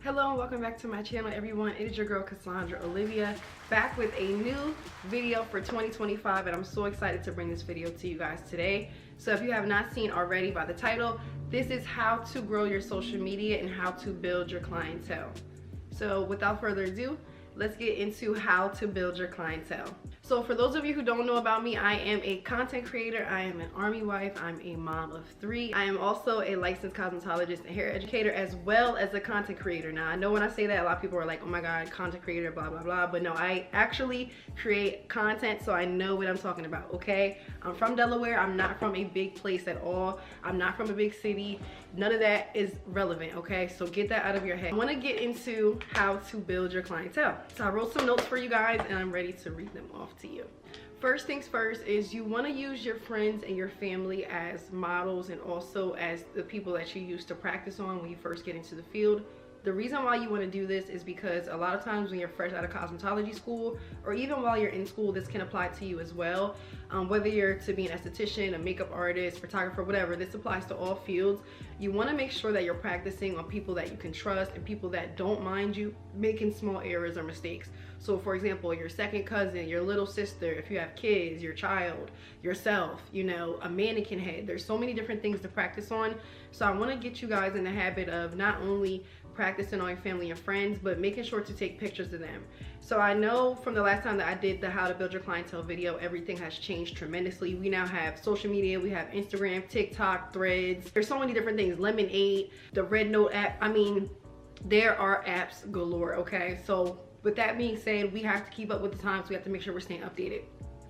Hello and welcome back to my channel, everyone. It is your girl Cassandra Olivia, back with a new video for 2025, and I'm so excited to bring this video to you guys today. So if you have not seen already by the title, this is how to grow your social media and how to build your clientele. So without further ado, let's get into how to build your clientele. So for those of you who don't know about me, I am a content creator, I am an army wife, I'm a mom of 3. I am also a licensed cosmetologist and hair educator, as well as a content creator. Now I know when I say that, a lot of people are like, oh my god, content creator, blah blah blah, but no, I actually create content, so I know what I'm talking about, okay? I'm from Delaware, I'm not from a big place at all, I'm not from a big city, none of that is relevant, okay? So get that out of your head. I want to get into how to build your clientele. So I wrote some notes for you guys and I'm ready to read them off to you. First things first is you want to use your friends and your family as models and also as the people that you use to practice on when you first get into the field. The reason why you want to do this is because a lot of times when you're fresh out of cosmetology school, or even while you're in school, this can apply to you as well. Whether you're to be an esthetician, a makeup artist, photographer, whatever, this applies to all fields. You want to make sure that you're practicing on people that you can trust and people that don't mind you making small errors or mistakes. So for example, your second cousin, your little sister, if you have kids, your child, yourself, you know, a mannequin head. There's so many different things to practice on. So I want to get you guys in the habit of not only practicing on your family and friends, but making sure to take pictures of them. So I know from the last time that I did the how to build your clientele video, everything has changed tremendously. We now have social media, we have Instagram, TikTok, Threads. There's so many different things, Lemonade, the Red Note app. I mean, there are apps galore, okay? So with that being said, we have to keep up with the times. We have to make sure we're staying updated.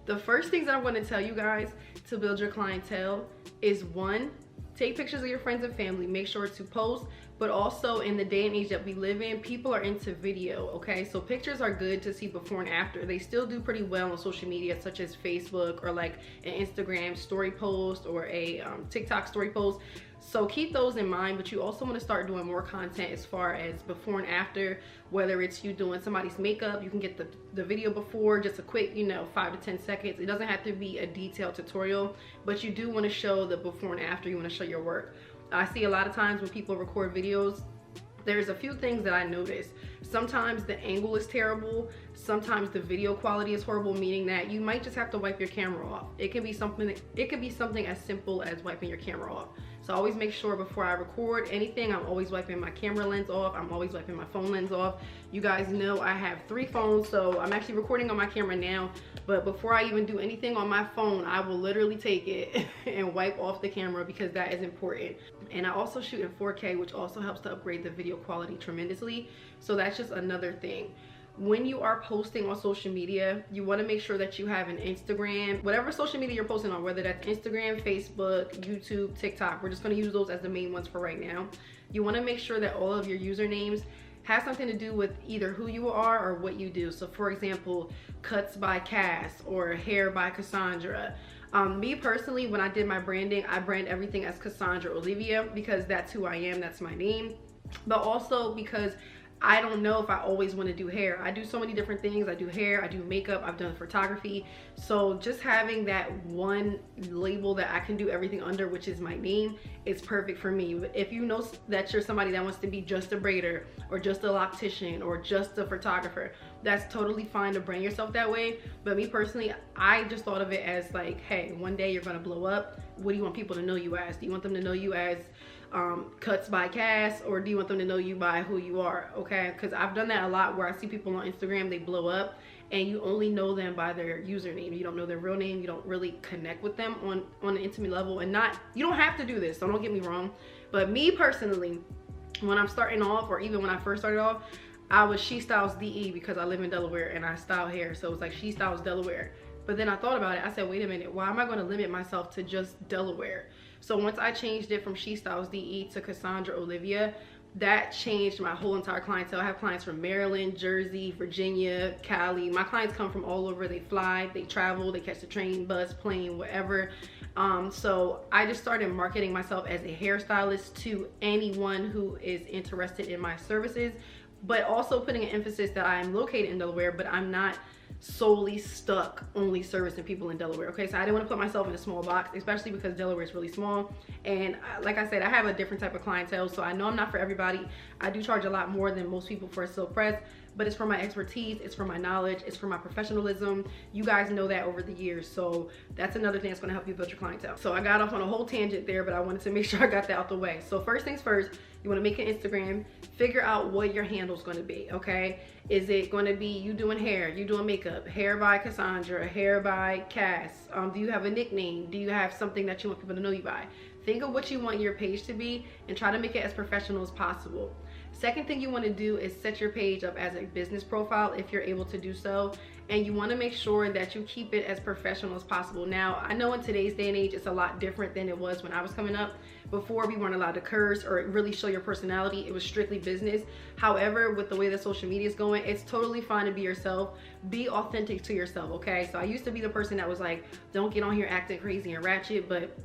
The first things that I'm going to tell you guys to build your clientele is, 1, take pictures of your friends and family. Make sure to post, but also in the day and age that we live in, people are into video, okay? So pictures are good to see before and after. They still do pretty well on social media, such as Facebook or like an Instagram story post or a TikTok story post. So keep those in mind, but you also want to start doing more content as far as before and after, whether it's you doing somebody's makeup, you can get the video before, just a quick, you know, 5 to 10 seconds. It doesn't have to be a detailed tutorial, but you do want to show the before and after. You want to show your work. I see a lot of times when people record videos, there's a few things that I notice. Sometimes the angle is terrible. Sometimes the video quality is horrible, meaning that you might just have to wipe your camera off. It could be something as simple as wiping your camera off. So always make sure before I record anything, I'm always wiping my camera lens off. I'm always wiping my phone lens off. You guys know I have 3 phones, so I'm actually recording on my camera now, but before I even do anything on my phone, I will literally take it and wipe off the camera because that is important. And I also shoot in 4K, which also helps to upgrade the video quality tremendously. So that's just another thing. When you are posting on social media, you want to make sure that you have an Instagram, whatever social media you're posting on, whether that's Instagram, Facebook, YouTube, TikTok. We're just going to use those as the main ones for right now. You want to make sure that all of your usernames have something to do with either who you are or what you do. So for example, cuts by Cass or hair by Cassandra. Me personally, when I did my branding, I brand everything as Cassandra-Olivia because that's who I am, that's my name. But also because I don't know if I always want to do hair. I do so many different things. I do hair, I do makeup, I've done photography. So just having that one label that I can do everything under, which is my name, is perfect for me. If you know that you're somebody that wants to be just a braider or just a loctician or just a photographer, that's totally fine to brand yourself that way. But me personally, I just thought of it as like, hey, one day you're gonna blow up. What do you want people to know you as? Do you want them to know you as cuts by Cass, or do you want them to know you by who you are? Okay, because I've done that a lot where I see people on Instagram, they blow up and you only know them by their username. You don't know their real name. You don't really connect with them on an intimate level. And you don't have to do this, so don't get me wrong, but me personally, when I'm starting off, or even when I first started off, I was She Styles DE because I live in Delaware and I style hair, so it's like She Styles Delaware. But then I thought about it, I said, wait a minute, why am I going to limit myself to just Delaware? So once I changed it from She Styles DE to Cassandra-Olivia, that changed my whole entire clientele. I have clients from Maryland, Jersey, Virginia, Cali. My clients come from all over. They fly, they travel, they catch the train, bus, plane, whatever. So I just started marketing myself as a hairstylist to anyone who is interested in my services, but also putting an emphasis that I am located in Delaware, but I'm not solely stuck only servicing people in Delaware. Okay, so I didn't want to put myself in a small box, especially because Delaware is really small. And like I said, I have a different type of clientele, so I know I'm not for everybody. I do charge a lot more than most people for a silk press, but it's for my expertise, it's for my knowledge, it's for my professionalism. You guys know that over the years, so that's another thing that's going to help you build your clientele. So I got off on a whole tangent there, but I wanted to make sure I got that out the way. So first things first, you want to make an Instagram, figure out what your handle is going to be. Okay, is it going to be you doing hair, you doing makeup, hair by Cassandra, hair by Cass? Do you have a nickname? Do you have something that you want people to know you by? Think of what you want your page to be and try to make it as professional as possible. Second thing you want to do is set your page up as a business profile if you're able to do so, and you want to make sure that you keep it as professional as possible. Now, I know in today's day and age it's a lot different than it was when I was coming up. Before, we weren't allowed to curse or really show your personality. It was strictly business. However, with the way that social media is going, it's totally fine to be yourself. Be authentic to yourself, okay? So I used to be the person that was like, don't get on here acting crazy and ratchet, but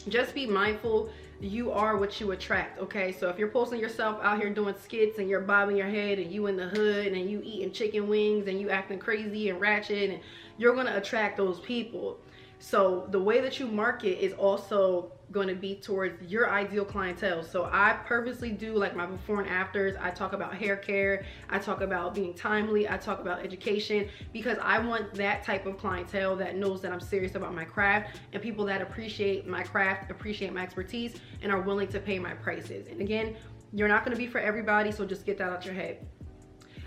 just be mindful. You are what you attract, okay? So if you're posting yourself out here doing skits and you're bobbing your head and you in the hood and you eating chicken wings and you acting crazy and ratchet, and you're going to attract those people. So the way that you market is also going to be towards your ideal clientele. So I purposely do like my before and afters. I talk about hair care, I talk about being timely, I talk about education, because I want that type of clientele that knows that I'm serious about my craft, and people that appreciate my craft, appreciate my expertise, and are willing to pay my prices. And again, you're not going to be for everybody, so just get that out your head.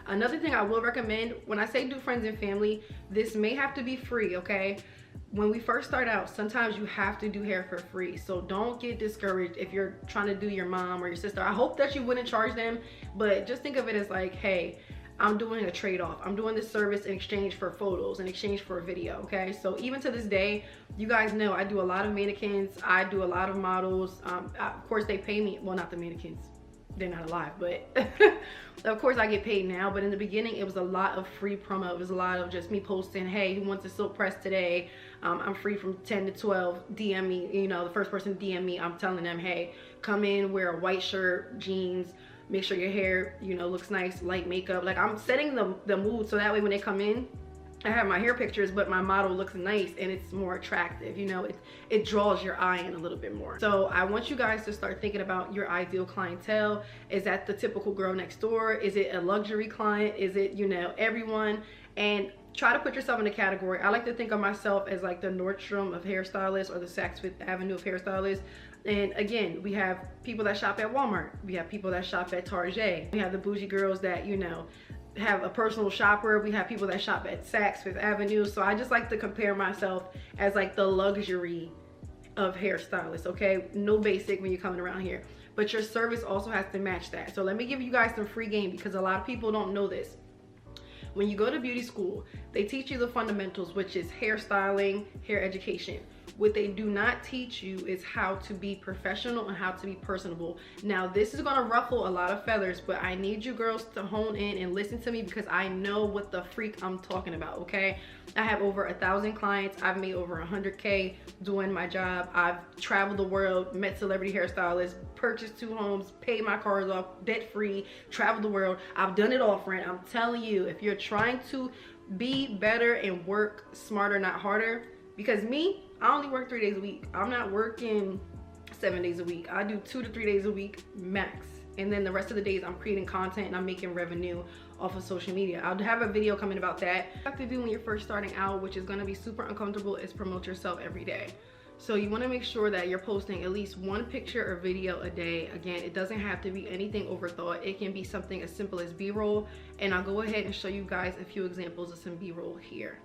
Another thing I will recommend, when I say do friends and family, this may have to be free, okay? When we first start out, sometimes you have to do hair for free. So don't get discouraged if you're trying to do your mom or your sister. I hope that you wouldn't charge them, but just think of it as like, hey, I'm doing a trade-off. I'm doing this service in exchange for photos, in exchange for a video, okay? So even to this day, you guys know I do a lot of mannequins. I do a lot of models. Of course, they pay me. Well, not the mannequins. They're not alive, but of course I get paid now. But in the beginning, it was a lot of free promo. It was a lot of just me posting, hey, who wants a silk press today? I'm free from 10 to 12. DM me, you know, the first person to DM me, I'm telling them, hey, come in, wear a white shirt, jeans, make sure your hair, you know, looks nice, light makeup. Like, I'm setting the mood so that way when they come in, I have my hair pictures, but my model looks nice and it's more attractive. You know, it draws your eye in a little bit more. So I want you guys to start thinking about your ideal clientele. Is that the typical girl next door? Is it a luxury client? Is it, you know, everyone? And try to put yourself in a category. I like to think of myself as like the Nordstrom of hairstylists or the Saks Fifth Avenue of hairstylists. And again, we have people that shop at Walmart. We have people that shop at Target. We have the bougie girls that, you know, have a personal shopper. We have people that shop at Saks Fifth Avenue. So I just like to compare myself as like the luxury of hairstylists, okay? No basic when you're coming around here, but your service also has to match that. So let me give you guys some free game, because a lot of people don't know this. When you go to beauty school, they teach you the fundamentals, which is hairstyling, hair education. What they do not teach you is how to be professional and how to be personable. Now, this is gonna ruffle a lot of feathers, but I need you girls to hone in and listen to me, because I know what the freak I'm talking about, okay? I have over 1,000 clients. I've made over 100K doing my job. I've traveled the world, met celebrity hairstylists, purchased 2 homes, paid my cars off, debt free, traveled the world. I've done it all, friend. I'm telling you, if you're trying to be better and work smarter, not harder, because me, I only work 3 days a week. I'm not working 7 days a week. I do 2 to 3 days a week max. And then the rest of the days I'm creating content and I'm making revenue off of social media. I'll have a video coming about that. What you have to do when you're first starting out, which is gonna be super uncomfortable, is promote yourself every day. So you wanna make sure that you're posting at least 1 picture or video a day. Again, it doesn't have to be anything overthought. It can be something as simple as B-roll. And I'll go ahead and show you guys a few examples of some B-roll here.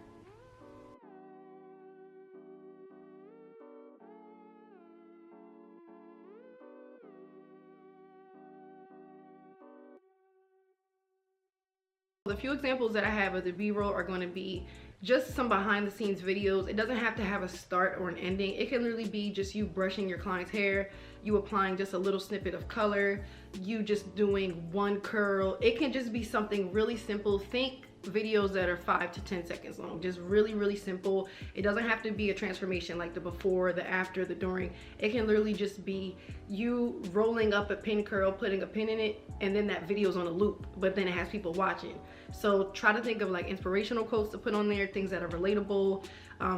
The few examples that I have of the B-roll are going to be just some behind the scenes videos. It doesn't have to have a start or an ending. It can literally be just you brushing your client's hair, you applying just a little snippet of color, you just doing 1 curl. It can just be something really simple. Think videos that are 5 to 10 seconds long. Just really, really simple. It doesn't have to be a transformation like the before, the after, the during. It can literally just be you rolling up a pin curl, putting a pin in it, and then that video's on a loop, but then it has people watching. So try to think of like inspirational quotes to put on there, things that are relatable.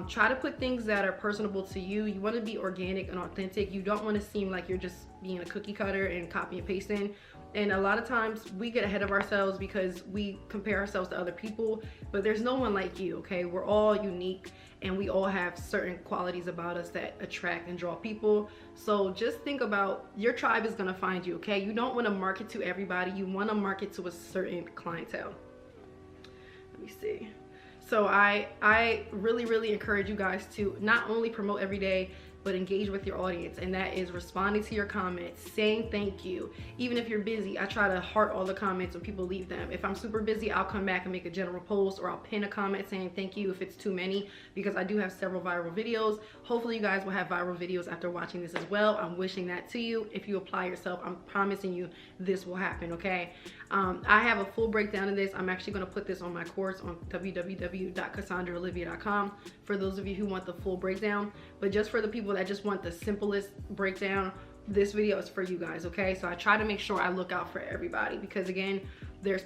Try to put things that are personable to you. You want to be organic and authentic. You don't want to seem like you're just being a cookie cutter and copy and pasting. And a lot of times we get ahead of ourselves because we compare ourselves to other people, but there's no one like you, okay? We're all unique and we all have certain qualities about us that attract and draw people. So just think about your tribe is gonna find you, okay? You don't wanna market to everybody. You wanna market to a certain clientele. Let me see. So I really, really encourage you guys to not only promote every day, but engage with your audience, and that is responding to your comments, saying thank you. Even if you're busy, I try to heart all the comments when people leave them. If I'm super busy, I'll come back and make a general post, or I'll pin a comment saying thank you if it's too many, because I do have several viral videos. Hopefully you guys will have viral videos after watching this as well. I'm wishing that to you. If you apply yourself, I'm promising you this will happen, okay? I have a full breakdown of this. I'm actually gonna put this on my course on www.cassandraolivia.com for those of you who want the full breakdown. But just for the people that just want the simplest breakdown, this video is for you guys, okay? So I try to make sure I look out for everybody, because again, there's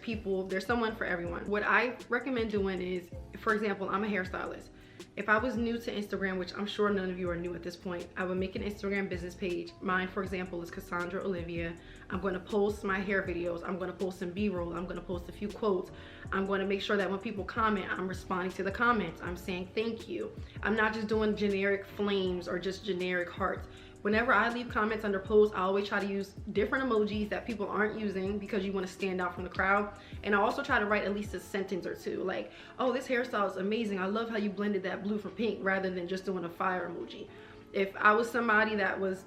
someone for everyone. What I recommend doing is, for example, I'm a hairstylist. If I was new to Instagram, which I'm sure none of you are new at this point, I would make an Instagram business page. Mine, for example, is Cassandra/Olivia. I'm going to post my hair videos. I'm going to post some B-roll. I'm going to post a few quotes. I'm going to make sure that when people comment, I'm responding to the comments. I'm saying thank you. I'm not just doing generic flames or just generic hearts. Whenever I leave comments under posts, I always try to use different emojis that people aren't using, because you want to stand out from the crowd. And I also try to write at least a sentence or two, like, oh, this hairstyle is amazing. I love how you blended that blue for pink, rather than just doing a fire emoji. If I was somebody that was,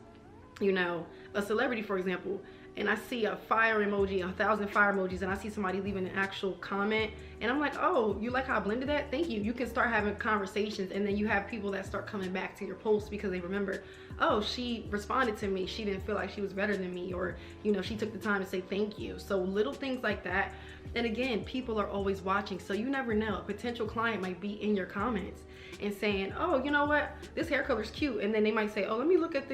you know, a celebrity, for example, and I see a fire emoji, 1,000 fire emojis, and I see somebody leaving an actual comment, and I'm like, oh, you like how I blended that? Thank you. You can start having conversations, and then you have people that start coming back to your posts because they remember, oh, she responded to me. She didn't feel like she was better than me, or, you know, she took the time to say thank you. So little things like that. And again, people are always watching, so you never know. A potential client might be in your comments and saying, oh, you know what? This hair color's cute. And then they might say, oh, let me look at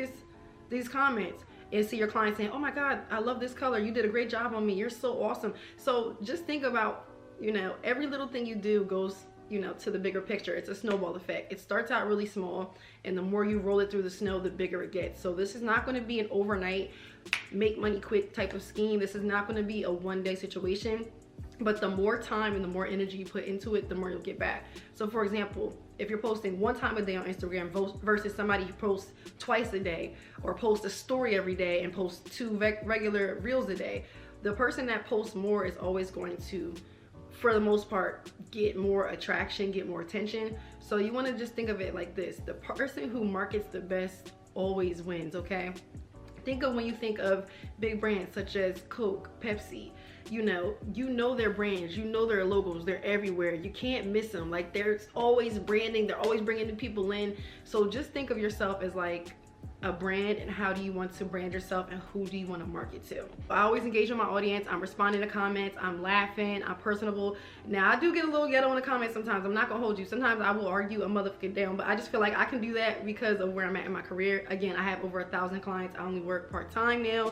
these comments. And see your client saying, oh my God, I love this color. You did a great job on me. You're so awesome. So just think about, you know, every little thing you do goes, you know, to the bigger picture. It's a snowball effect. It starts out really small, and the more you roll it through the snow, the bigger it gets. So this is not going to be an overnight make money quick type of scheme. This is not going to be a one-day situation. But the more time and the more energy you put into it, the more you'll get back. So for example, if you're posting one time a day on Instagram versus somebody who posts twice a day, or posts a story every day and posts 2 regular reels a day, the person that posts more is always going to, for the most part, get more attraction, get more attention. So you want to just think of it like this: the person who markets the best always wins, okay? Think of when you think of big brands such as Coke, Pepsi. You know their brands, you know their logos, they're everywhere. You can't miss them. Like, there's always branding, they're always bringing new people in. So just think of yourself as like a brand, and how do you want to brand yourself, and who do you want to market to? I always engage with my audience. I'm responding to comments, I'm laughing, I'm personable. Now, I do get a little ghetto in the comments sometimes. I'm not gonna hold you. Sometimes I will argue a motherfucker down, but I just feel like I can do that because of where I'm at in my career. Again, I have over 1,000 clients. I only work part-time now.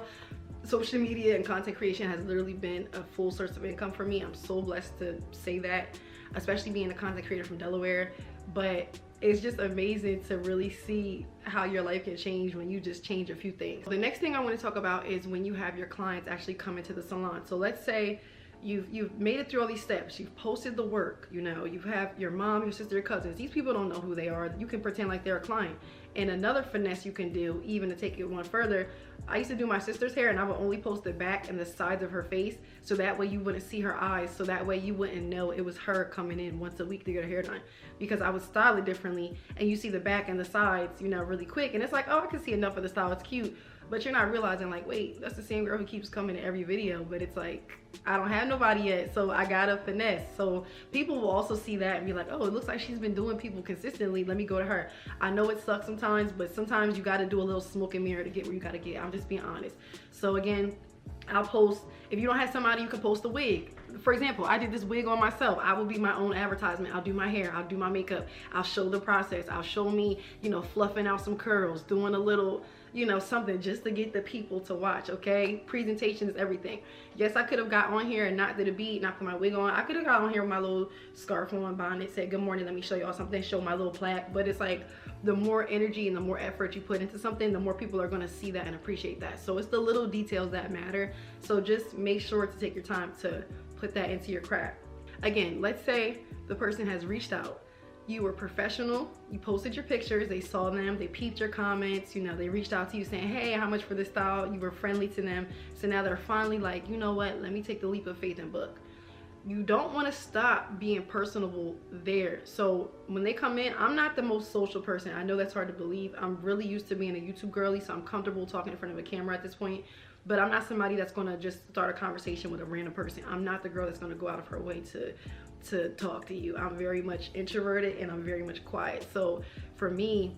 Social media and content creation has literally been a full source of income for me. I'm so blessed to say that, especially being a content creator from Delaware. But it's just amazing to really see how your life can change when you just change a few things. The next thing I want to talk about is when you have your clients actually come into the salon. So let's say you've made it through all these steps. You've posted the work, you know, you have your mom, your sister, your cousins. These people don't know who they are. You can pretend like they're a client. And another finesse you can do, even to take it one further, I used to do my sister's hair, and I would only post the back and the sides of her face, so that way you wouldn't see her eyes, so that way you wouldn't know it was her coming in once a week to get her hair done, because I would style it differently, and you see the back and the sides, you know, really quick, and it's like, oh, I can see enough of the style, it's cute. But you're not realizing, like, wait, that's the same girl who keeps coming to every video. But it's like, I don't have nobody yet, so I gotta finesse. So people will also see that and be like, oh, it looks like she's been doing people consistently. Let me go to her. I know it sucks sometimes, but sometimes you gotta do a little smoke and mirror to get where you gotta get. I'm just being honest. So again, I'll post, if you don't have somebody, you can post a wig. For example, I did this wig on myself. I will be my own advertisement. I'll do my hair, I'll do my makeup, I'll show the process, I'll show me, you know, fluffing out some curls, doing a little, you know, something just to get the people to watch, okay? Presentation is everything. Yes, I could have got on here and not did a beat, not put my wig on. I could have got on here with my little scarf on, bonnet, said, good morning, let me show y'all something, show my little plaque. But it's like, the more energy and the more effort you put into something, the more people are gonna see that and appreciate that. So it's the little details that matter. So just make sure to take your time to put that into your craft. Again, let's say the person has reached out. You were professional, you posted your pictures, they saw them, they peeped your comments, you know, they reached out to you saying, hey, how much for this style? You were friendly to them. So now they're finally like, you know what, let me take the leap of faith and book. You don't want to stop being personable there. So when they come in, I'm not the most social person. I know that's hard to believe. I'm really used to being a YouTube girly, so I'm comfortable talking in front of a camera at this point. But I'm not somebody that's going to just start a conversation with a random person. I'm not the girl that's going to go out of her way to talk to you. I'm very much introverted and I'm very much quiet. So for me,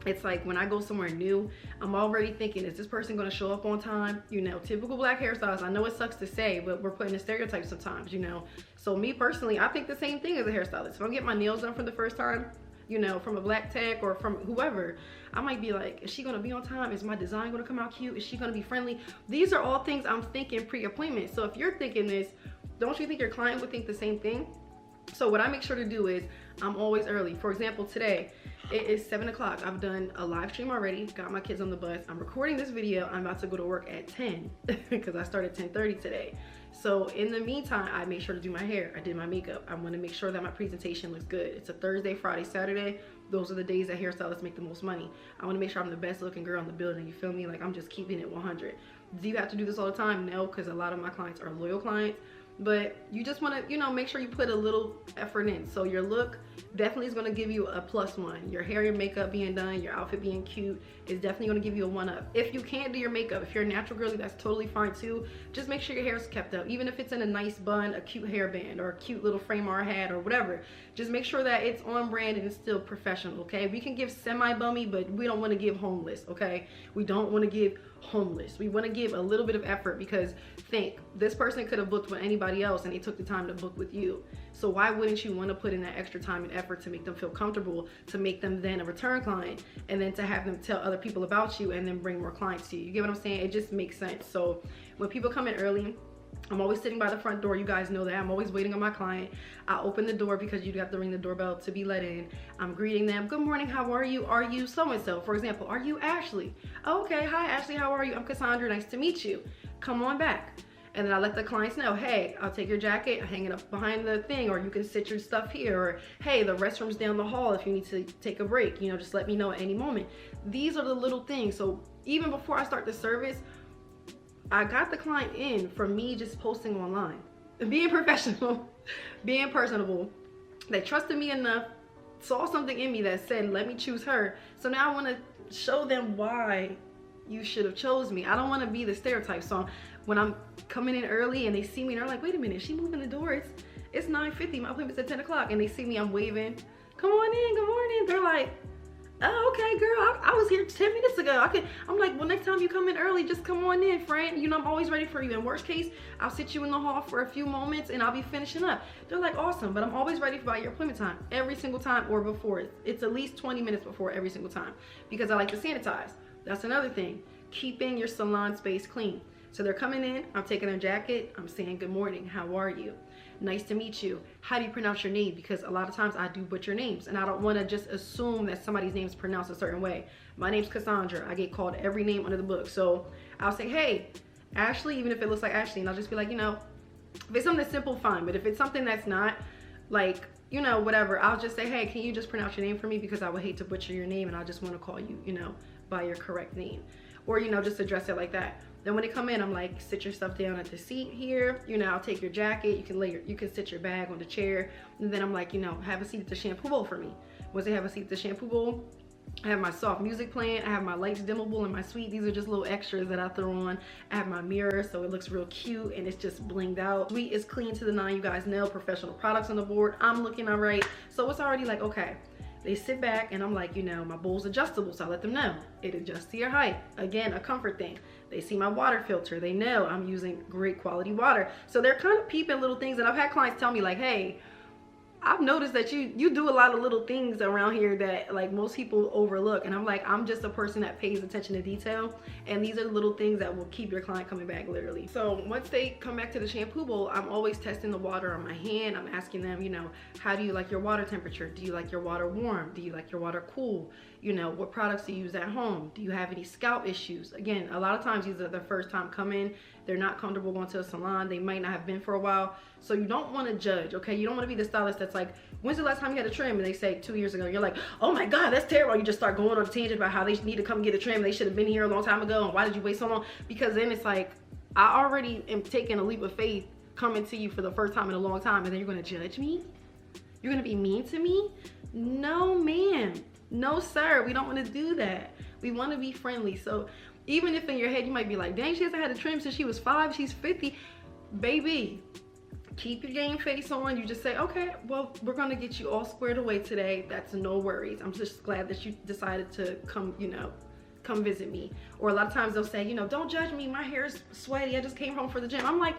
it's like when I go somewhere new, I'm already thinking, is this person gonna show up on time? You know, typical black hairstyles. I know it sucks to say, but we're putting a stereotype sometimes, you know. So me personally, I think the same thing as a hairstylist. If I'm getting my nails done for the first time, you know, from a black tech or from whoever, I might be like, is she gonna be on time? Is my design gonna come out cute? Is she gonna be friendly? These are all things I'm thinking pre-appointment. So if you're thinking this, don't you think your client would think the same thing? So what I make sure to do is I'm always early. For example, today it is 7 o'clock. I've done a live stream already, got my kids on the bus. I'm recording this video. I'm about to go to work at 10 because I started 10:30 today. So in the meantime, I make sure to do my hair. I did my makeup. I want to make sure that my presentation looks good. It's a Thursday, Friday, Saturday. Those are the days that hairstylists make the most money. I want to make sure I'm the best looking girl in the building. You feel me? Like I'm just keeping it 100. Do you have to do this all the time? No, because a lot of my clients are loyal clients. But you just want to, you know, make sure you put a little effort in. So your look definitely is going to give you a +1. Your hair and makeup being done, your outfit being cute is definitely going to give you a 1-up. If you can't do your makeup, if you're a natural girly, that's totally fine too. Just make sure your hair is kept up. Even if it's in a nice bun, a cute hairband, or a cute little frame or hat or whatever. Just make sure that it's on brand and it's still professional, okay? We can give semi-bummy, but we don't want to give homeless, okay? We don't want to give homeless. We want to give a little bit of effort because think, this person could have booked with anybody else and they took the time to book with you. So why wouldn't you want to put in that extra time and effort to make them feel comfortable, to make them then a return client, and then to have them tell other people about you and then bring more clients to you? You get what I'm saying? It just makes sense. So when people come in early, I'm always sitting by the front door. You guys know that. I'm always waiting on my client. I open the door because you have to ring the doorbell to be let in. I'm greeting them. Good morning. How are you? Are you so-and-so? For example, are you Ashley? Oh, okay. Hi, Ashley. How are you? I'm Cassandra. Nice to meet you. Come on back. And then I let the clients know, hey, I'll take your jacket, hang it up behind the thing, or you can sit your stuff here, or hey, the restroom's down the hall if you need to take a break. You know, just let me know at any moment. These are the little things. So even before I start the service, I got the client in from me just posting online, being professional, being personable. They trusted me enough, saw something in me that said, let me choose her. So now I want to show them why you should have chose me. I don't want to be the stereotype. So when I'm coming in early and they see me, they're like, wait a minute, she moving the door. It's 9:50. My appointment's at 10 o'clock. And they see me, I'm waving. Come on in, good morning. They're like, oh, okay, girl, I was here 10 minutes ago. I'm like, well, next time you come in early, just come on in, friend. You know, I'm always ready for you. In worst case, I'll sit you in the hall for a few moments and I'll be finishing up. They're like, awesome, but I'm always ready by your appointment time, every single time or before. It's at least 20 minutes before every single time because I like to sanitize. That's another thing, keeping your salon space clean. So they're coming in, I'm taking their jacket, I'm saying, good morning, how are you? Nice to meet you. How do you pronounce your name? Because a lot of times I do butcher names and I don't want to just assume that somebody's name is pronounced a certain way. My name's Cassandra. I get called every name under the book. So I'll say, hey, Ashley, even if it looks like Ashley, and I'll just be like, you know, if it's something simple, fine. But if it's something that's not, like, you know, whatever, I'll just say, hey, can you just pronounce your name for me? Because I would hate to butcher your name and I just want to call you, you know, by your correct name. Or, you know, just address it like that. Then when they come in, I'm like, sit your stuff down at the seat here. You know, I'll take your jacket. You can sit your bag on the chair. And then I'm like, you know, have a seat at the shampoo bowl for me. Once they have a seat at the shampoo bowl, I have my soft music playing. I have my lights dimmable and my suite. These are just little extras that I throw on. I have my mirror, so it looks real cute and it's just blinged out. Suite is clean to the nine. You guys know, professional products on the board. I'm looking all right. So it's already like, okay, They sit back and I'm like, you know, my bowl's adjustable, so I let them know. It adjusts to your height. Again, a comfort thing. They see my water filter. They know I'm using great quality water. So they're kind of peeping little things. And I've had clients tell me like, hey, I've noticed that you do a lot of little things around here that like most people overlook. And I'm like, I'm just a person that pays attention to detail. And these are the little things that will keep your client coming back, literally. So once they come back to the shampoo bowl, I'm always testing the water on my hand. I'm asking them, you know, how do you like your water temperature? Do you like your water warm? Do you like your water cool? You know, what products do you use at home? Do you have any scalp issues? Again, a lot of times these are their first time coming. They're not comfortable going to a salon. They might not have been for a while. So you don't want to judge, okay? You don't want to be the stylist that's like, when's the last time you had a trim? And they say 2 years ago. You're like, oh my God, that's terrible. You just start going on a tangent about how they need to come get a trim. They should have been here a long time ago. And why did you wait so long? Because then it's like, I already am taking a leap of faith coming to you for the first time in a long time. And then you're going to judge me? You're going to be mean to me? No, ma'am. No, sir. We don't want to do that. We want to be friendly. So even if in your head you might be like, dang, she hasn't had a trim since she was 5, she's 50. Baby, keep your game face on. You just say, okay, well, we're gonna get you all squared away today. That's no worries. I'm just glad that you decided to come, you know, come visit me. Or a lot of times they'll say, you know, don't judge me, my hair is sweaty, I just came home for the gym. I'm like,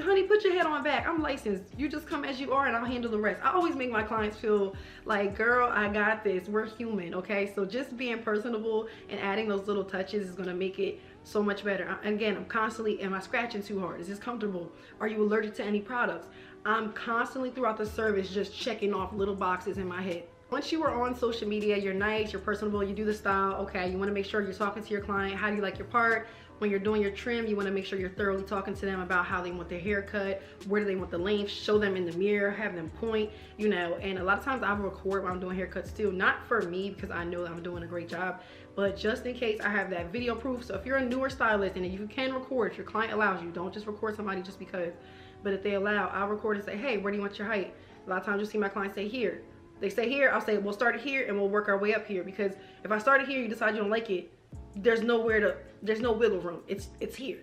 honey, put your head on back. I'm licensed. You just come as you are and I'll handle the rest. I always make my clients feel like, girl, I got this. We're human, okay? So just being personable and adding those little touches is gonna make it so much better. Again, I'm constantly, am I scratching too hard? Is this comfortable? Are you allergic to any products? I'm constantly throughout the service just checking off little boxes in my head. Once you are on social media, you're nice, you're personable, you do the style, okay, you wanna make sure you're talking to your client, how do you like your part? When you're doing your trim, you wanna make sure you're thoroughly talking to them about how they want their hair cut, where do they want the length, show them in the mirror, have them point, you know, and a lot of times I record when I'm doing haircuts too, not for me because I know that I'm doing a great job, but just in case I have that video proof. So if you're a newer stylist and you can record, if your client allows you, don't just record somebody just because, but if they allow, I'll record and say, hey, where do you want your height? A lot of times you'll see my clients say here. They say here, I'll say, we'll start it here and we'll work our way up here, because if I start it here, you decide you don't like it, there's no wiggle room. It's here.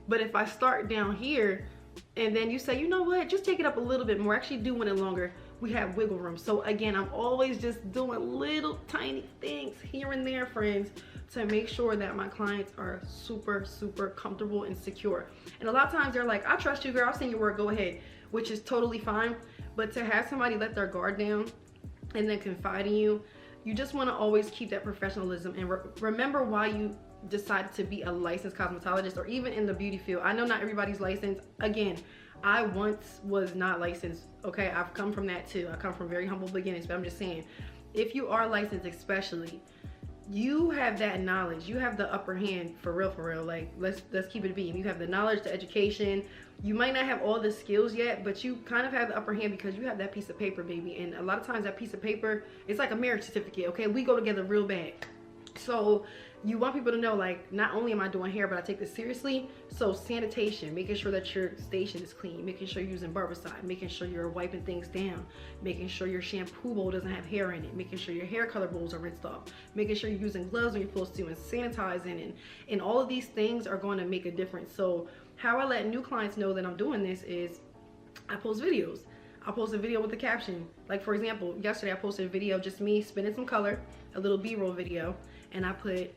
But if I start down here and then you say, you know what, just take it up a little bit more, actually do one longer, we have wiggle room. So again, I'm always just doing little tiny things here and there, friends, to make sure that my clients are super, super comfortable and secure. And a lot of times they're like, I trust you, girl, I'll send you work, go ahead, which is totally fine. But to have somebody let their guard down and then confide in you, you just want to always keep that professionalism and remember why you decided to be a licensed cosmetologist, or even in the beauty field. I know not everybody's licensed. Again, I once was not licensed, okay? I've come from that too. I come from very humble beginnings, but I'm just saying, if you are licensed especially, you have that knowledge. You have the upper hand for real. Like, let's keep it a beam. You have the knowledge, the education. You might not have all the skills yet, but you kind of have the upper hand because you have that piece of paper, baby. And a lot of times that piece of paper, it's like a marriage certificate, okay? We go together real bad. So you want people to know, like, not only am I doing hair, but I take this seriously. So sanitation, making sure that your station is clean, making sure you're using barbicide, making sure you're wiping things down, making sure your shampoo bowl doesn't have hair in it, making sure your hair color bowls are rinsed off, making sure you're using gloves when you're supposed to, and sanitizing, and all of these things are going to make a difference. So how I let new clients know that I'm doing this is I post videos. I'll post a video with a caption. Like, for example, yesterday I posted a video just me spinning some color, a little B-roll video, and I put,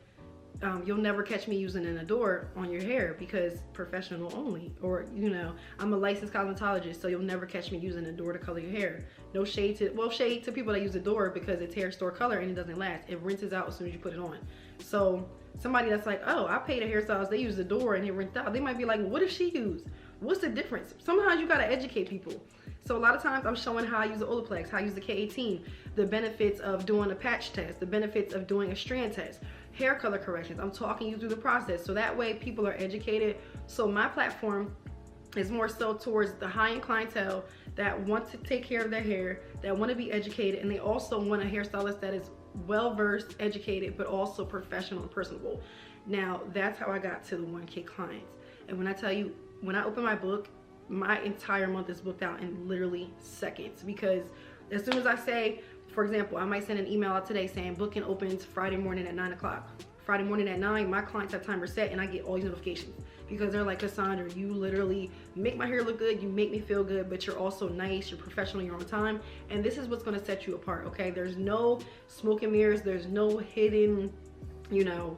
you'll never catch me using an Adore on your hair because professional only. Or, you know, I'm a licensed cosmetologist, so you'll never catch me using Adore to color your hair. No shade to, well, shade to people that use Adore because it's hair store color and it doesn't last. It rinses out as soon as you put it on. So somebody that's like, oh, I paid a hairstylist, they use Adore and it rinsed out. They might be like, well, what does she use? What's the difference? Sometimes you gotta educate people. So a lot of times I'm showing how I use the Olaplex, how I use the K18, the benefits of doing a patch test, the benefits of doing a strand test, hair color corrections. I'm talking you through the process, so that way people are educated. So my platform is more so towards the high-end clientele that want to take care of their hair, that want to be educated, and they also want a hairstylist that is well-versed, educated, but also professional and personable. Now, that's how I got to the 1K clients. And when I tell you, when I open my book, my entire month is booked out in literally seconds, because as soon as I say, for example, I might send an email out today saying booking opens Friday morning at 9 o'clock. Friday morning at 9, my clients have timer set and I get all these notifications. because they're like, Cassandra, you literally make my hair look good, you make me feel good, but you're also nice, you're professional, you're on time, and this is what's going to set you apart. Okay, there's no smoke and mirrors, there's no hidden, you know,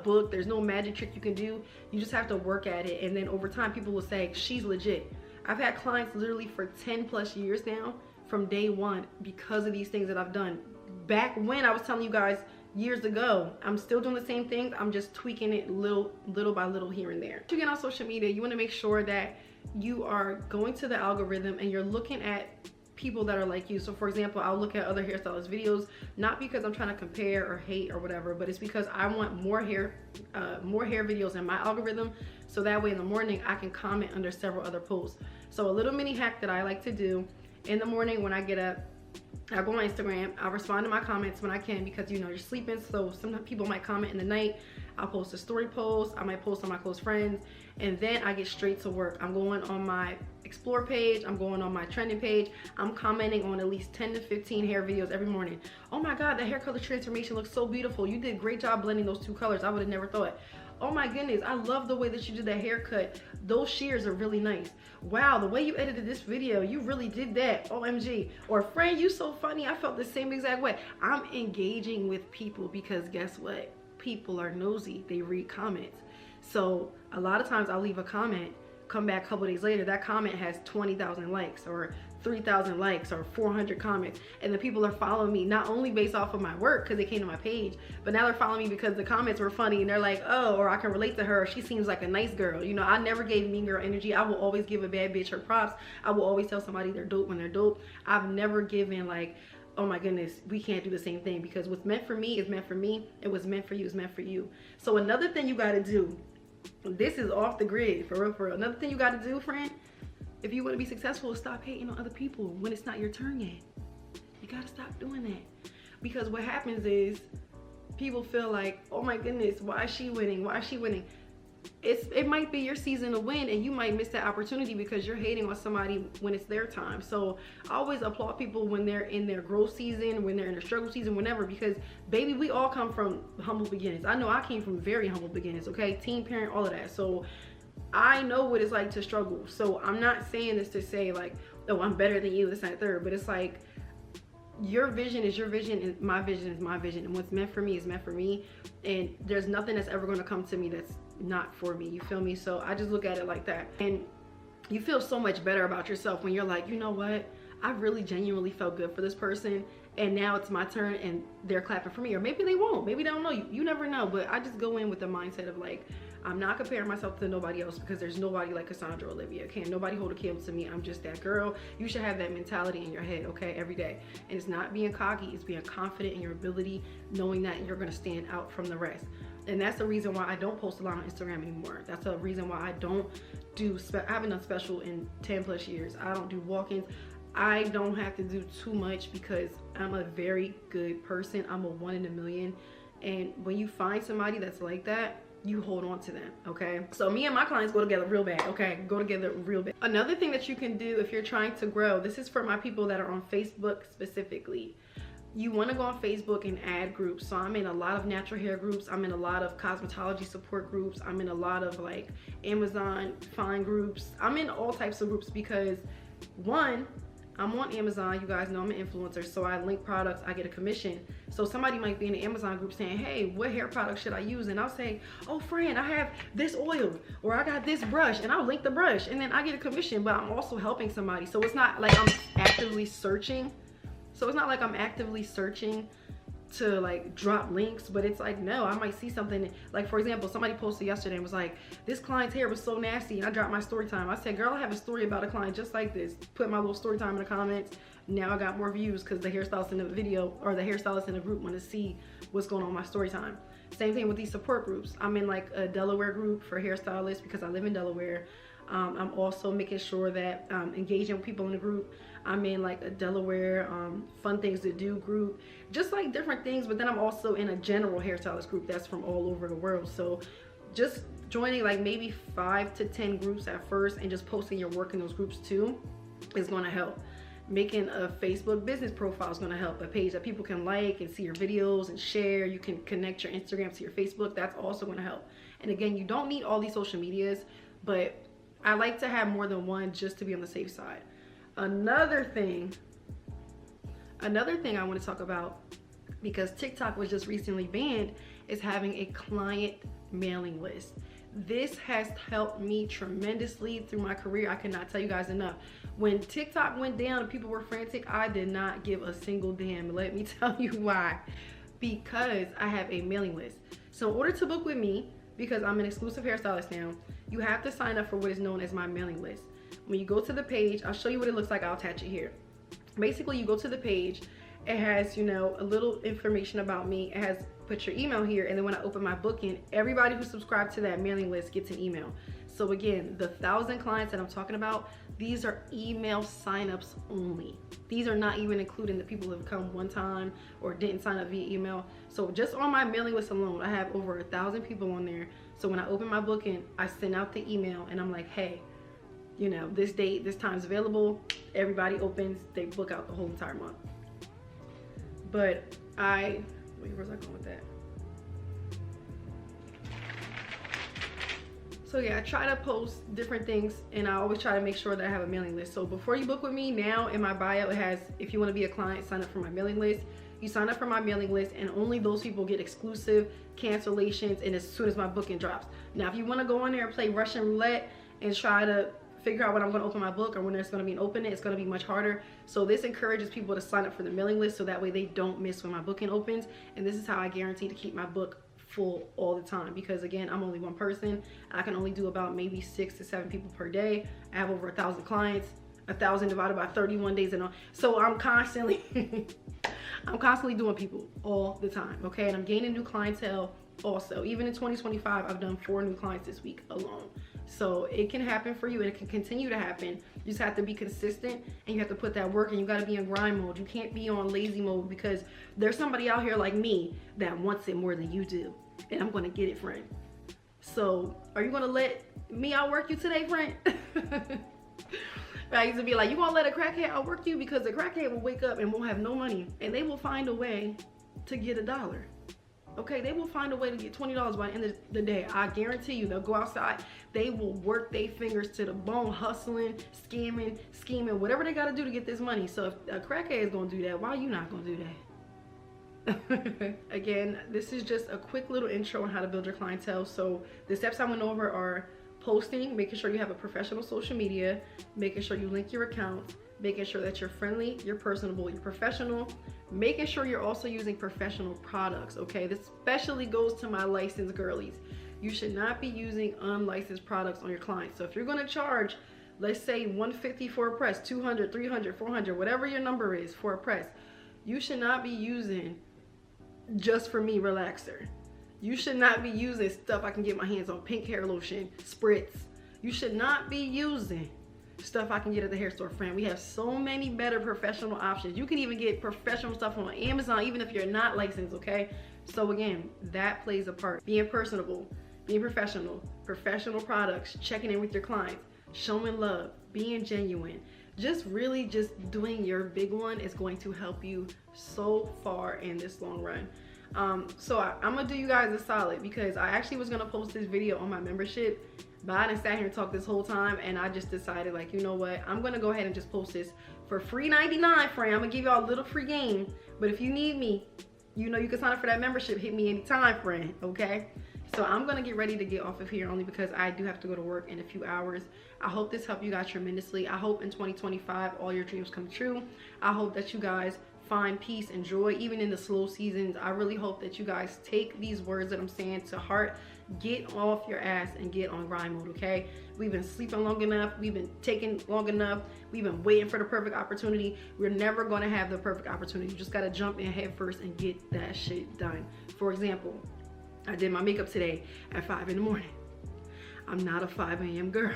book, there's no magic trick you can do. You just have to work at it, and then over time people will say she's legit. I've had clients literally for 10+ years now from day one because of these things that I've done. Back when I was telling you guys years ago, I'm still doing the same things, I'm just tweaking it little by little here and there. To get on social media, you want to make sure that you are going to the algorithm and you're looking at people that are like you. So for example, I'll look at other hairstylist videos, not because I'm trying to compare or hate or whatever, but it's because I want more hair videos in my algorithm, so that way in the morning I can comment under several other posts. So a little mini hack that I like to do in the morning when I get up, I go on Instagram, I'll respond to my comments when I can, because you know you're sleeping, so some people might comment in the night. I'll post a story post, I might post on my close friends, and then I get straight to work. I'm going on my explore page, I'm going on my trending page, I'm commenting on at least 10 to 15 hair videos every morning. Oh my god, the hair color transformation looks so beautiful, you did a great job blending those two colors, I would have never thought. Oh my goodness, I love the way that you did that haircut, those shears are really nice. Wow, the way you edited this video, you really did that, OMG. Or friend, you so funny, I felt the same exact way. I'm engaging with people because guess what? People are nosy, they read comments. So a lot of times I'll leave a comment, come back a couple days later, that comment has 20,000 likes or 3,000 likes or 400 comments, and the people are following me not only based off of my work because they came to my page, but now they're following me because the comments were funny and they're like, oh, or I can relate to her, she seems like a nice girl. You know, I never gave mean girl energy. I will always give a bad bitch her props. I will always tell somebody they're dope when they're dope. I've never given like, oh my goodness, we can't do the same thing, because what's meant for me is meant for me, and what's meant for you is meant for you. So another thing you got to do, this is off the grid, for real, for real. Another thing you got to do, friend, if you want to be successful, is stop hating on other people when it's not your turn yet. You got to stop doing that, because what happens is people feel like, oh my goodness, why is she winning? Why is she winning? It might be your season to win, and you might miss that opportunity because you're hating on somebody when it's their time. So I always applaud people when they're in their growth season, when they're in their struggle season, whenever, because baby, we all come from humble beginnings. I know I came from very humble beginnings, okay? Teen parent, all of that. So I know what it's like to struggle. So I'm not saying this to say like, oh, I'm better than you, this, that, third, but it's like, your vision is your vision and my vision is my vision, and what's meant for me is meant for me, and there's nothing that's ever going to come to me that's not for me, you feel me? So I just look at it like that, and you feel so much better about yourself when you're like, you know what, I really genuinely felt good for this person, and now it's my turn and they're clapping for me. Or maybe they won't, maybe they don't know, you never know. But I just go in with the mindset of like, I'm not comparing myself to nobody else, because there's nobody like Cassandra/Olivia. Can't nobody hold a candle to me. I'm just that girl. You should have that mentality in your head, okay, every day. And it's not being cocky, it's being confident in your ability, knowing that you're gonna stand out from the rest. And that's the reason why I don't post a lot on Instagram anymore. That's the reason why I don't do, I haven't done special in 10+ years. I don't do walk-ins. I don't have to do too much because I'm a very good person. I'm a 1 in a million. And when you find somebody that's like that, you hold on to them, okay? So me and my clients go together real bad, okay? Go together real bad. Another thing that you can do if you're trying to grow, this is for my people that are on Facebook specifically. You want to go on Facebook and add groups. So I'm in a lot of natural hair groups. I'm in a lot of cosmetology support groups. I'm in a lot of like Amazon find groups. I'm in all types of groups because, one, I'm on Amazon. You guys know I'm an influencer, so I link products, I get a commission. So somebody might be in the Amazon group saying, hey, what hair product should I use? And I'll say, oh friend, I have this oil, or I got this brush, and I'll link the brush, and then I get a commission, but I'm also helping somebody. So it's not like I'm actively searching. To like drop links, but it's like, no, I might see something. Like for example, somebody posted yesterday and was like, this client's hair was so nasty, and I dropped my story time. I said, girl, I have a story about a client just like this. Put my little story time in the comments. Now I got more views because the hairstylist in the video, or the hairstylist in the group, want to see what's going on in my story time. Same thing with these support groups. I'm in like a Delaware group for hairstylists because I live in Delaware. I'm also making sure that I'm engaging with people in the group. I'm in like a Delaware fun things to do group, just like different things. But then I'm also in a general hairstylist group that's from all over the world. So just joining like maybe 5 to 10 groups at first and just posting your work in those groups too is going to help. Making a Facebook business profile is going to help. A page that people can like and see your videos and share. You can connect your Instagram to your Facebook. That's also going to help. And again, you don't need all these social medias, but I like to have more than one just to be on the safe side. Another thing I want to talk about, because TikTok was just recently banned, is having a client mailing list. This has helped me tremendously through my career. I cannot tell you guys enough. When TikTok went down and people were frantic, I did not give a single damn. Let me tell you why. Because I have a mailing list. So in order to book with me, because I'm an exclusive hairstylist now, you have to sign up for what is known as my mailing list. When you go to the page, I'll show you what it looks like. I'll attach it here. Basically, you go to the page, it has, you know, a little information about me. It has, put your email here, and then when I open my booking, everybody who subscribed to that mailing list gets an email. So again, the 1,000 clients that I'm talking about, these are email signups only. These are not even including the people who have come one time or didn't sign up via email. So just on my mailing list alone, I have over 1,000 people on there. So when I open my booking, I send out the email and I'm like, hey, you know, this date, this time's available. Everybody opens, they book out the whole entire month. But wait, where's I going with that? So yeah, I try to post different things, and I always try to make sure that I have a mailing list. So before you book with me, now in my bio, it has, if you want to be a client, sign up for my mailing list. You sign up for my mailing list, and only those people get exclusive cancellations, and as soon as my booking drops. Now, if you want to go on there and play Russian roulette and try to figure out when I'm going to open my book or when there's going to be an opening, it's going to be much harder. So this encourages people to sign up for the mailing list so that way they don't miss when my booking opens. And this is how I guarantee to keep my book full all the time, because again, I'm only one person. I can only do about maybe 6 to 7 people per day. I have over 1,000 clients. 1,000 divided by 31 days and all. So I'm constantly doing people all the time, okay? And I'm gaining new clientele also. Even in 2025, I've done 4 new clients this week alone. So it can happen for you, and it can continue to happen. You just have to be consistent, and you have to put that work, and you got to be in grind mode. You can't be on lazy mode, because there's somebody out here like me that wants it more than you do, and I'm going to get it, friend. So are you going to let me outwork you today, friend? I used to be like, you gonna let a crackhead outwork you? Because the crackhead will wake up and won't have no money, and they will find a way to get $1. Okay, they will find a way to get $20 by the end of the day. I guarantee you, they'll go outside, they will work their fingers to the bone, hustling, scamming, scheming, whatever they gotta do to get this money. So if a crackhead is gonna do that, why are you not gonna do that? Again, this is just a quick little intro on how to build your clientele. So the steps I went over are posting, making sure you have a professional social media, making sure you link your accounts, making sure that you're friendly, you're personable, you're professional, making sure you're also using professional products, okay? This especially goes to my licensed girlies. You should not be using unlicensed products on your clients. So if you're gonna charge, let's say $150 for a press, $200, $300, $400, whatever your number is for a press, you should not be using Just For Me relaxer. You should not be using stuff I can get my hands on, pink hair lotion, spritz. You should not be using stuff I can get at the hair store, friend. We have so many better professional options. You can even get professional stuff on Amazon, even if you're not licensed, okay? So again, that plays a part. Being personable, being professional, professional products, checking in with your clients, showing love, being genuine. Just really just doing your big one is going to help you so far in this long run. So I'm gonna do you guys a solid, because I actually was gonna post this video on my membership, but I done sat here and talked this whole time, and I just decided, like, you know what, I'm gonna go ahead and just post this for free 99, friend. I'm gonna give y'all a little free game, but if you need me, you know you can sign up for that membership. Hit me anytime, friend, okay? So I'm gonna get ready to get off of here, only because I do have to go to work in a few hours. I hope this helped you guys tremendously. I hope in 2025 all your dreams come true. I hope that you guys find peace and joy even in the slow seasons. I really hope that you guys take these words that I'm saying to heart. Get off your ass and get on grind mode, okay? We've been sleeping long enough. We've been taking long enough. We've been waiting for the perfect opportunity. We're never going to have the perfect opportunity. You just got to jump in head first and get that shit done. For example, I did my makeup today at 5 in the morning. I'm not a 5 a.m. girl,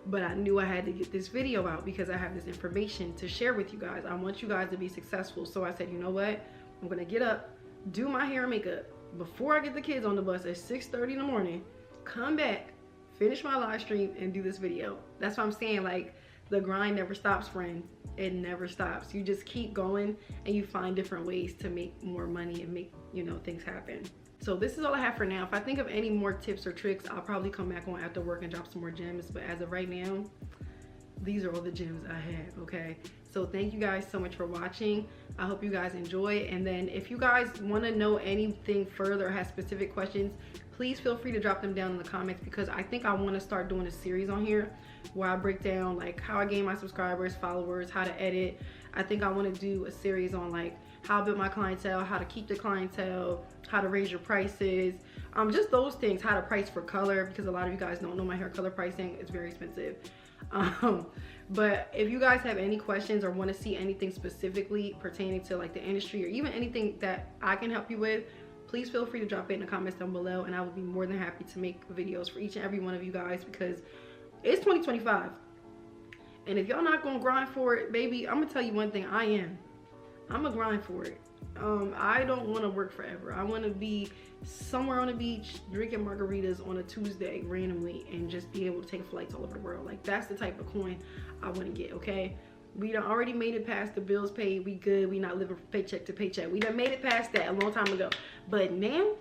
but I knew I had to get this video out because I have this information to share with you guys. I want you guys to be successful. So I said, you know what? I'm gonna get up, do my hair and makeup before I get the kids on the bus at 6:30 in the morning, come back, finish my live stream, and do this video. That's what I'm saying. Like, the grind never stops, friend. It never stops. You just keep going, and you find different ways to make more money and make, you know, things happen. So this is all I have for now. If I think of any more tips or tricks, I'll probably come back on after work and drop some more gems. But as of right now, these are all the gems I have, okay? So thank you guys so much for watching. I hope you guys enjoy. And then if you guys want to know anything further or have specific questions, please feel free to drop them down in the comments, because I think I want to start doing a series on here where I break down like how I gain my subscribers, followers, how to edit. I think I want to do a series on like how I build my clientele, how to keep the clientele, how to raise your prices, just those things, how to price for color, because a lot of you guys don't know my hair color pricing. It's very expensive. But if you guys have any questions or want to see anything specifically pertaining to like the industry, or even anything that I can help you with, please feel free to drop it in the comments down below, and I will be more than happy to make videos for each and every one of you guys, because it's 2025. And if y'all not gonna grind for it, baby, I'm gonna tell you one thing. I'm gonna grind for it. I don't want to work forever. I want to be somewhere on the beach drinking margaritas on a Tuesday randomly and just be able to take flights all over the world. Like, that's the type of coin I want to get, okay? We done already made it past the bills paid. We good. We not living from paycheck to paycheck. We done made it past that a long time ago. But now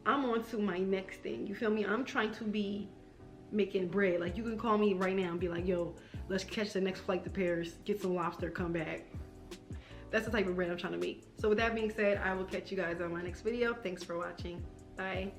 I'm on to my next thing. You feel me? I'm trying to be making bread. Like, you can call me right now and be like, yo, let's catch the next flight to Paris, get some lobster, come back. That's the type of bread I'm trying to make. So with that being said, I will catch you guys on my next video. Thanks for watching. Bye.